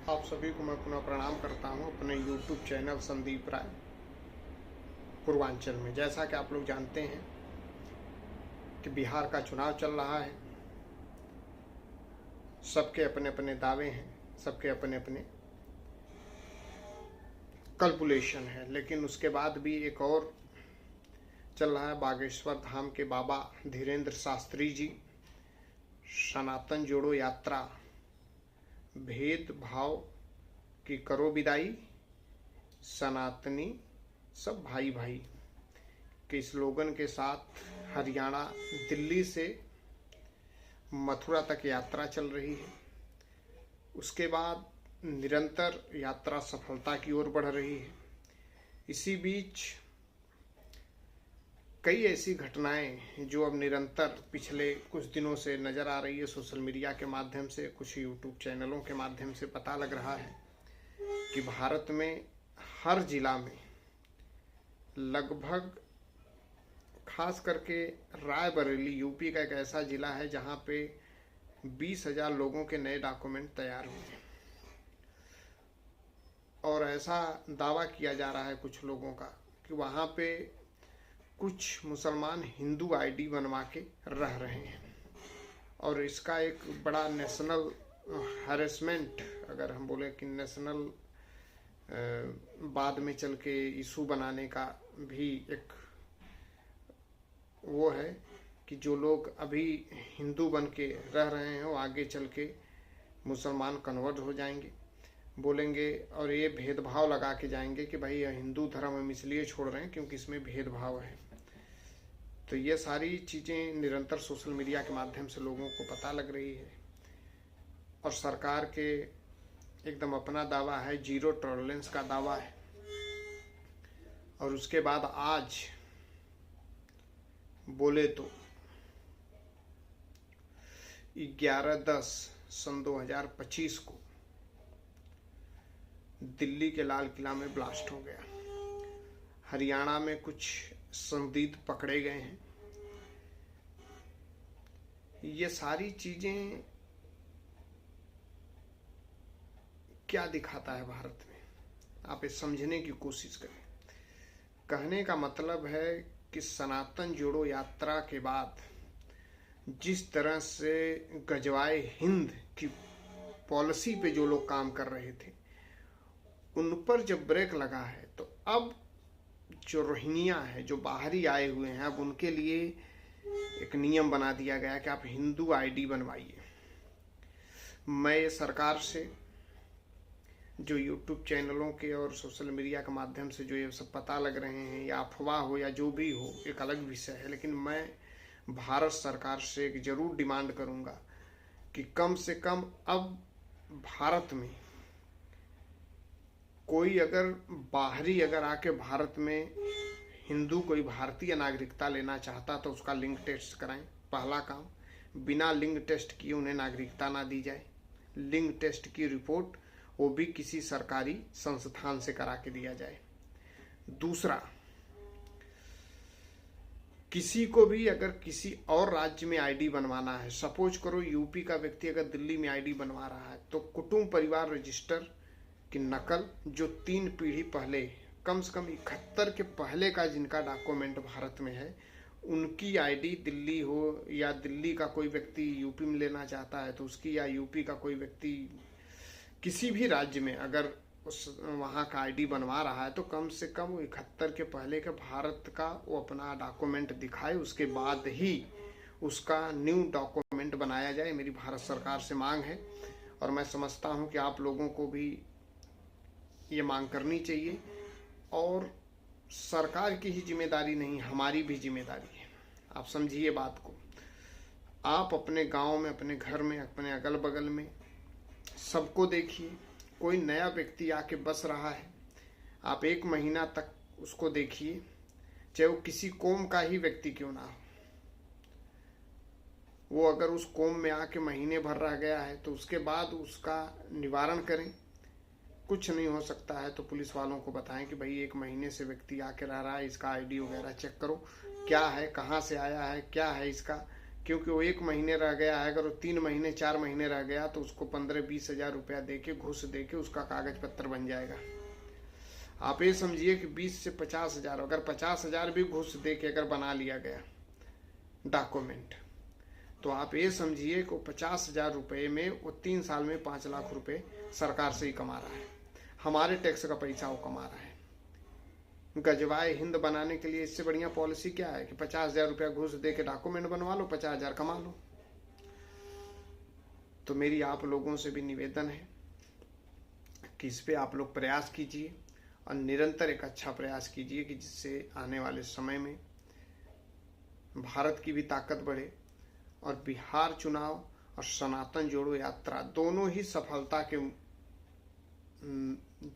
आप सभी को मैं पुनः प्रणाम करता हूं अपने YouTube चैनल संदीप राय पूर्वांचल में। जैसा कि आप लोग जानते हैं कि बिहार का चुनाव चल रहा है। सबके अपने अपने दावे हैं, सबके अपने अपने कैलकुलेशन है, लेकिन उसके बाद भी एक और चल रहा है। बागेश्वर धाम के बाबा धीरेन्द्र शास्त्री जी सनातन जोड़ो यात्रा, भेदभाव की करो विदाई, सनातनी सब भाई भाई के स्लोगन के साथ हरियाणा दिल्ली से मथुरा तक यात्रा चल रही है। उसके बाद निरंतर यात्रा सफलता की ओर बढ़ रही है। इसी बीच कई ऐसी घटनाएं जो अब निरंतर पिछले कुछ दिनों से नजर आ रही है, सोशल मीडिया के माध्यम से, कुछ यूट्यूब चैनलों के माध्यम से पता लग रहा है कि भारत में हर जिला में लगभग, खास करके रायबरेली यूपी का एक ऐसा जिला है जहां पे 20,000 लोगों के नए डॉक्यूमेंट तैयार हुए हैं। और ऐसा दावा किया जा रहा है कुछ लोगों का कि वहां पे कुछ मुसलमान हिंदू आईडी बनवा के रह रहे हैं। और इसका एक बड़ा नेशनल हैरेसमेंट, अगर हम बोले कि नेशनल बाद में चल के इशू बनाने का भी एक वो है कि जो लोग अभी हिंदू बन के रह रहे हैं वो आगे चल के मुसलमान कन्वर्ट हो जाएंगे, बोलेंगे और ये भेदभाव लगा के जाएंगे कि भाई यह हिंदू धर्म हम इसलिए छोड़ रहे हैं क्योंकि इसमें भेदभाव है। तो ये सारी चीज़ें निरंतर सोशल मीडिया के माध्यम से लोगों को पता लग रही है। और सरकार के एकदम अपना दावा है, जीरो टॉलरेंस का दावा है। और उसके बाद आज बोले तो 11/10 सन 2025 को दिल्ली के लाल किला में ब्लास्ट हो गया। हरियाणा में कुछ संदिग्ध पकड़े गए हैं। ये सारी चीजें क्या दिखाता है भारत में, आप इसे समझने की कोशिश करें। कहने का मतलब है कि सनातन जोड़ो यात्रा के बाद जिस तरह से गजवाए हिंद की पॉलिसी पे जो लोग काम कर रहे थे उन पर जब ब्रेक लगा है, तो अब जो रोहिंग्या है, जो बाहरी आए हुए हैं, अब उनके लिए एक नियम बना दिया गया कि आप हिंदू आईडी बनवाइए। मैं ये सरकार से, जो यूट्यूब चैनलों के और सोशल मीडिया के माध्यम से जो ये सब पता लग रहे हैं, या अफवाह हो या जो भी हो, एक अलग विषय है, लेकिन मैं भारत सरकार से एक जरूर डिमांड करूंगा कि कम से कम अब भारत में कोई अगर बाहरी अगर आके भारत में हिंदू कोई भारतीय नागरिकता लेना चाहता तो उसका लिंग टेस्ट कराएं। पहला काम, बिना लिंग टेस्ट किए उन्हें नागरिकता ना दी जाए। लिंग टेस्ट की रिपोर्ट वो भी किसी सरकारी संस्थान से करा के दिया जाए। दूसरा, किसी को भी अगर किसी और राज्य में आईडी बनवाना है, सपोज करो यूपी का व्यक्ति अगर दिल्ली में आईडी बनवा रहा है, तो कुटुंब परिवार रजिस्टर की नकल जो 3 पीढ़ी पहले, कम से कम 71 के पहले का जिनका डॉक्यूमेंट भारत में है, उनकी आईडी दिल्ली हो, या दिल्ली का कोई व्यक्ति यूपी में लेना चाहता है तो उसकी, या यूपी का कोई व्यक्ति किसी भी राज्य में अगर उस वहाँ का आईडी बनवा रहा है, तो कम से कम 71 के पहले के भारत का वो अपना डॉक्यूमेंट दिखाए, उसके बाद ही उसका न्यू डॉक्यूमेंट बनाया जाए। मेरी भारत सरकार से मांग है और मैं समझता हूँ कि आप लोगों को भी ये मांग करनी चाहिए। और सरकार की ही जिम्मेदारी नहीं, हमारी भी जिम्मेदारी है। आप समझिए बात को। आप अपने गांव में, अपने घर में, अपने अगल बगल में सबको देखिए। कोई नया व्यक्ति आके बस रहा है, आप 1 महीना तक उसको देखिए, चाहे वो किसी कौम का ही व्यक्ति क्यों ना हो। वो अगर उस कौम में आके महीने भर रह गया है तो उसके बाद उसका निवारण करें। कुछ नहीं हो सकता है तो पुलिस वालों को बताएं कि भाई 1 महीने से व्यक्ति आके रह रहा है, इसका आईडी वगैरह चेक करो, क्या है, कहाँ से आया है, क्या है इसका, क्योंकि वो 1 महीने रह गया है, अगर वो 3 महीने 4 महीने रह गया तो उसको 15-20 हजार रुपया दे के, घूस दे के उसका कागज पत्र बन जाएगा। आप ये समझिए कि 20 से 50 हजार, अगर 50 हजार भी घूस दे के अगर बना लिया गया डॉक्यूमेंट, तो आप ये समझिए कि 50,000 रुपये में वो 3 साल में 5 लाख रुपए सरकार से ही कमा रहा है, हमारे टैक्स का पैसा वो कमा रहा है। गजवाए हिंद बनाने के लिए इससे बढ़िया पॉलिसी क्या है कि 50,000 रुपया घूस दे के डॉक्यूमेंट बनवा लो, 50,000 कमा लो। तो मेरी आप लोगों से भी निवेदन है कि इस पे आप लोग प्रयास कीजिए और निरंतर एक अच्छा प्रयास कीजिए कि जिससे आने वाले समय में भारत की भी ताकत बढ़े और बिहार चुनाव और सनातन जोड़ो यात्रा दोनों ही सफलता के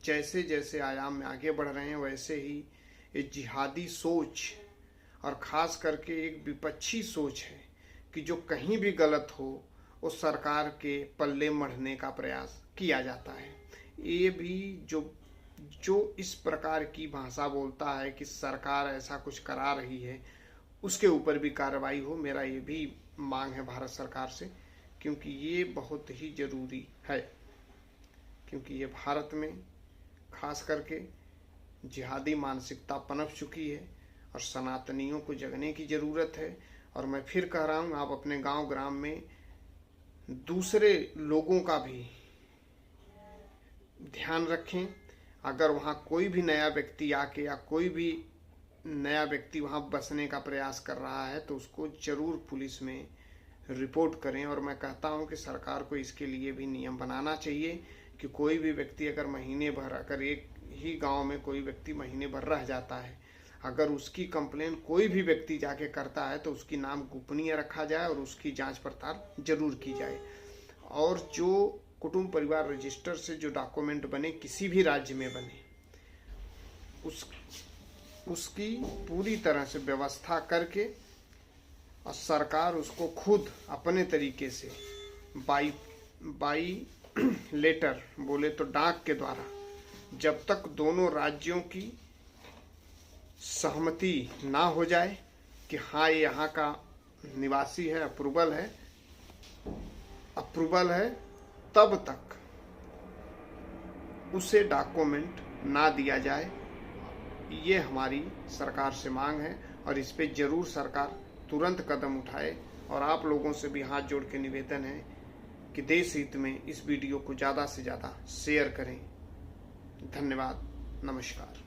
जैसे जैसे आयाम में आगे बढ़ रहे हैं, वैसे ही ये जिहादी सोच और खास करके एक विपक्षी सोच है कि जो कहीं भी गलत हो वो सरकार के पल्ले मढ़ने का प्रयास किया जाता है। ये भी जो इस प्रकार की भाषा बोलता है कि सरकार ऐसा कुछ करा रही है, उसके ऊपर भी कार्रवाई हो, मेरा ये भी मांग है भारत सरकार से, क्योंकि ये बहुत ही जरूरी है। क्योंकि ये भारत में खास करके जिहादी मानसिकता पनप चुकी है और सनातनियों को जगने की जरूरत है। और मैं फिर कह रहा हूँ, आप अपने गांव ग्राम में दूसरे लोगों का भी ध्यान रखें। अगर वहाँ कोई भी नया व्यक्ति आके या कोई भी नया व्यक्ति वहाँ बसने का प्रयास कर रहा है तो उसको जरूर पुलिस में रिपोर्ट करें। और मैं कहता हूँ कि सरकार को इसके लिए भी नियम बनाना चाहिए कि कोई भी व्यक्ति अगर महीने भर, अगर एक ही गांव में कोई व्यक्ति महीने भर रह जाता है, अगर उसकी कंप्लेन कोई भी व्यक्ति जाके करता है तो उसकी नाम गोपनीय रखा जाए और उसकी जांच पड़ताल जरूर की जाए। और जो कुटुंब परिवार रजिस्टर से जो डॉक्यूमेंट बने, किसी भी राज्य में बने, उसकी पूरी तरह से व्यवस्था करके और सरकार उसको खुद अपने तरीके से बाई लेटर बोले तो डाक के द्वारा, जब तक दोनों राज्यों की सहमति ना हो जाए कि हाँ ये यहाँ का निवासी है, अप्रूवल है, तब तक उसे डॉक्यूमेंट ना दिया जाए। ये हमारी सरकार से मांग है और इस पे जरूर सरकार तुरंत कदम उठाए। और आप लोगों से भी हाथ जोड़ के निवेदन है कि देश हित में इस वीडियो को ज़्यादा से ज़्यादा शेयर करें। धन्यवाद, नमस्कार।